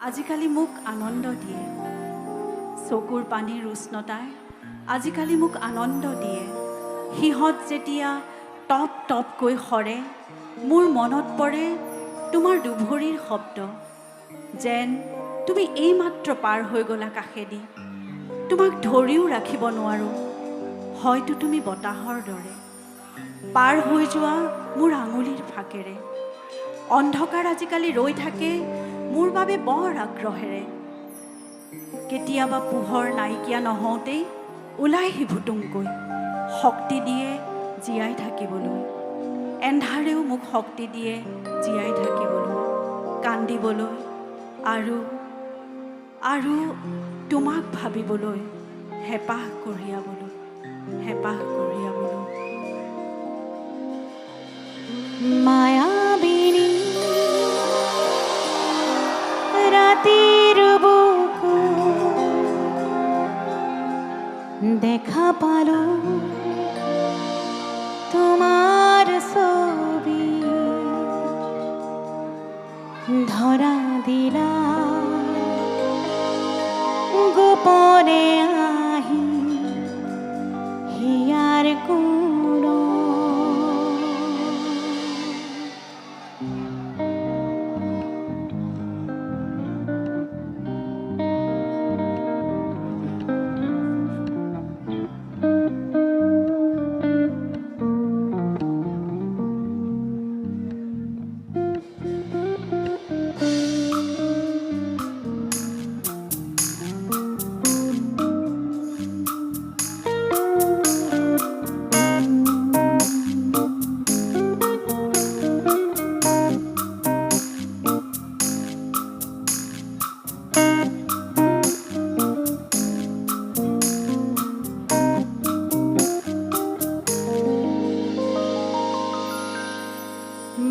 আজিকালি মোক আনন্দ দিয়ে। চকুৰ পানীৰ উষ্ণতাই আজিকালি মোক আনন্দ দিয়ে। সিহঁত যেতিয়া টপ টপকৈ সৰে, মোৰ মনত পৰে তোমাৰ দুভৰিৰ শব্দ, যেন তুমি এইমাত্ৰ পাৰ হৈ গ'লা কাষেদি। তোমাক ধৰিও ৰাখিব নোৱাৰোঁ, হয়তো তুমি বতাহৰ দৰে পাৰ হৈ যোৱা মোৰ আঙুলিৰ ফাকেৰে। অন্ধকাৰ আজিকালি ৰৈ থাকে মোৰ বাবে বৰ আগ্ৰহেৰে। কেতিয়াবা পোহৰ নাইকিয়া নহওঁতেই ওলাই সিভুতুংকৈ শক্তি দিয়ে জীয়াই থাকিবলৈ। এন্ধাৰেও মোক শক্তি দিয়ে জীয়াই থাকিবলৈ, কান্দিবলৈ আৰু আৰু তোমাক ভাবিবলৈ, হেঁপাহ কঢ়িয়াবলৈ, হেঁপাহ কঢ়িয়াবলৈ। মায়াবিনী রাতের বুকু দেখা পালো তোমার ছবি, ধরা দিলা গোপনে আহি হিয়ার কুড়।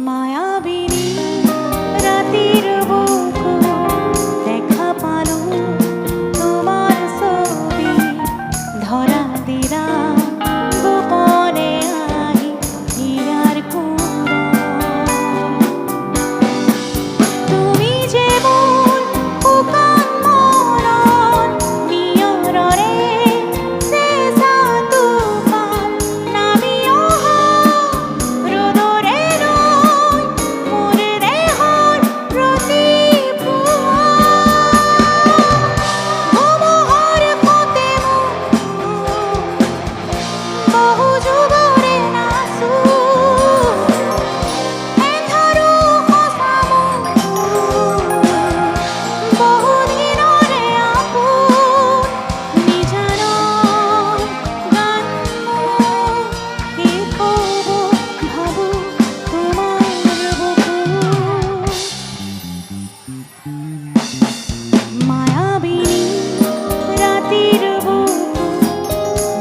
মায়াবিনী রাতের বুকু দেখা পালো তোমার ছবি, ধরা দিলা গোপনে আহি হিয়ার কুড়। তুমি যেমন শুকান মরণ নিয়ৰৰে চেঁচা তুফান নামি অহা ৰ'দৰে মোৰ দেহৰ প্ৰতি পুৱা ধুমুহাৰ সতে বহু যুগৰে নাচো, এন্ধাৰো সঁচা বহু দিনৰে আপোন নিজানৰ গান শেষ হ'ব ভাবো তোমাৰ বুকুত। মায়াবিনী ৰাতেৰ বুকু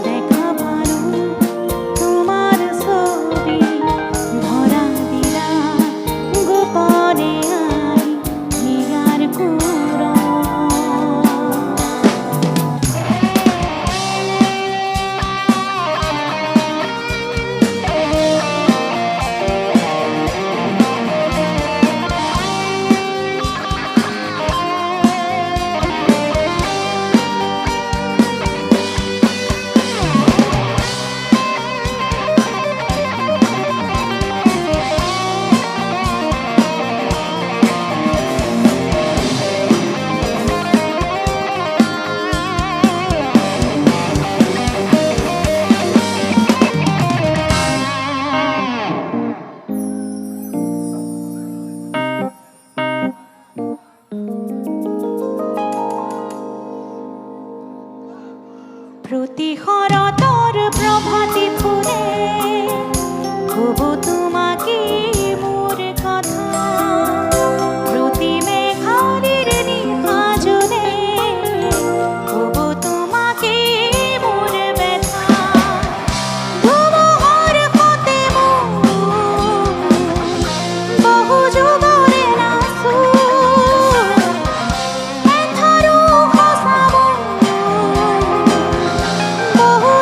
দেখা পালো তোমাৰ ছবি, ধৰা দিলা গোপনে আই হিয়াৰ কুড়। প্ৰতি শৰতৰ প্ৰভাতী ফুলে কব তোমাকে মোৰ কথা, প্ৰতি মেঘালীৰ নিশা জলে কব তোমাকে মোৰ ব্যথা। ধুমুহাৰ সতে বহু যুগৰে নাচো, এন্ধাৰো সঁচা বহু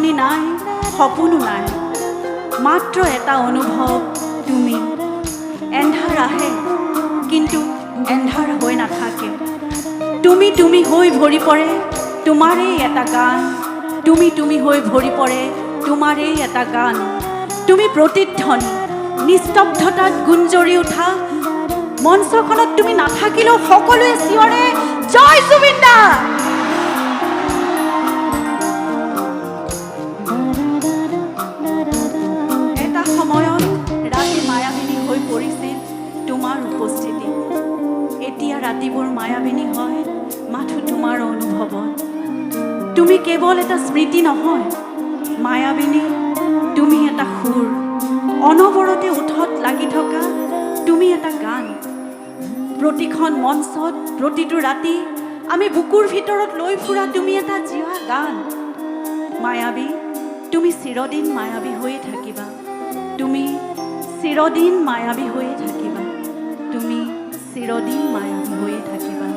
টোপনি নাই, সপোনো নাই, মাত্ৰ এটা অনুভৱ তুমি। এন্ধাৰ আহে কিন্তু এন্ধাৰ হৈ নাথাকে। তুমি তুমি হৈ ভৰি পৰে তোমাৰেই এটা গান, তুমি তুমি হৈ ভৰি পৰে তোমাৰেই এটা গান। তুমি প্ৰতিধ্বনি, নিস্তব্ধতাত গুঞ্জৰি উঠা। মঞ্চখনত তুমি নাথাকিলেও সকলোৱে চিঞৰে জয় জুবিন দা। এটা সময়ত ৰাতি মায়াবিনী হৈ পৰিছিল তোমাৰ উপস্থিতি। এতিয়া ৰাতিবোৰ মায়াবিনী হয় মাথো তোমাৰ অনুভৱত। তুমি কেৱল এটা স্মৃতি নহয় মায়াবিনী, তুমি এটা সুৰ, অনবৰতে ওঠত লাগি থকা তুমি এটা গান। প্ৰতিখন মঞ্চত প্ৰতিটো ৰাতি আমি বুকুৰ ভিতৰত লৈ ফুৰা তুমি এটা জীয়া গান। মায়াবী, তুমি চিৰদিন মায়াবী হৈয়ে থাকিবা, তুমি চিৰদিন মায়াবী হৈয়ে থাকিবা, তুমি চিৰদিন মায়াবী হৈয়ে থাকিবা।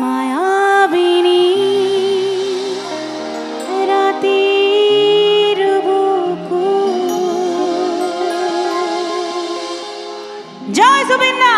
মায়াবিনী ৰাতিৰ বুকু। জয় জুবিন দা।